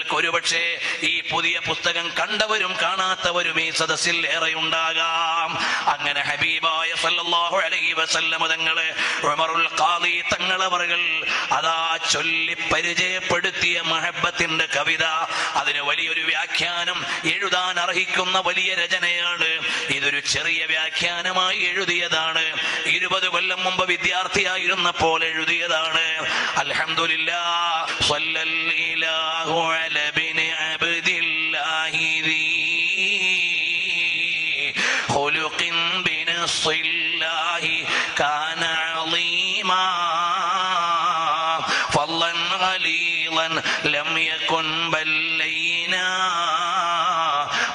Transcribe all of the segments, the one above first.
നിങ്ങൾക്ക് ഒരുപക്ഷെ ഈ പുതിയ പുസ്തകം കണ്ടവരും കാണാത്തവരും ഈ സദസ്സിൽ ഏറെ ഉണ്ടാകാം. അങ്ങനെ ഹബീബായ സല്ലല്ലാഹു അലൈഹി വസല്ലം തങ്ങളെ ഉമറുൽ ഖാദി തങ്ങളവറുകൾ അതാ ചൊല്ലി പരിചയപ്പെടുത്തിയ മഹബ്ബത്തിന്റെ കവിത, അതിന് വലിയൊരു വ്യാഖ്യാനം എഴുതാൻ അർഹിക്കുന്ന വലിയ രചനയാണ്. ഇതൊരു ചെറിയ വ്യാഖ്യാനമായി എഴുതിയതാണ്. 20 കൊല്ലം മുമ്പ് വിദ്യാർത്ഥിയായിരുന്നപ്പോൾ എഴുതിയതാണ്. അൽഹംദുലില്ലാഹ് സ്വല്ലല്ലാഹു അലാ ബിനി അബ്ദില്ലാഹി ദീ ഖുലുഖിൻ ബിനസ്സില്ലാഹി കാന അളീമാ ഫളൻ ഖലീലൻ ലം യകുൻ ബല്ലൈനാ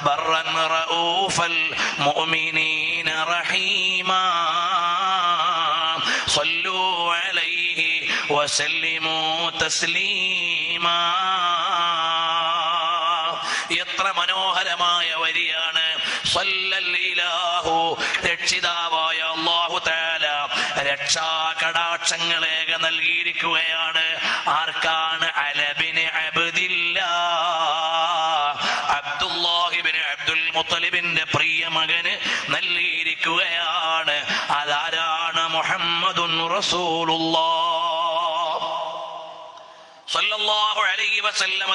ബർറൻ റഊഫൽ മുഅ്മിനീന റഹീമാ സ്വല്ലൂ അലൈഹി വസല്ലിമൂ തസ്ലീമാ. എത്ര മനോഹരമായ വരിയാണ്. സ്വല്ലല്ലാഹു, രക്ഷിതാവായ അല്ലാഹു തആല രക്ഷാകടാക്ഷങ്ങളേക നൽകിയിരിക്കുകയാണ്. ആർക്കാണ്? അലബിന് അബ്ദില്ലാഹ്, അബ്ദുല്ലാഹിബ്നു അബ്ദുൽ മുത്തലിബിന്റെ പ്രിയ മകന് നൽകിയിരിക്കുകയാണ്. അതാരാണ്? മുഹമ്മദുൻ റസൂലുള്ളാഹ് സ്വല്ലല്ലാഹു അലൈഹി വസല്ലം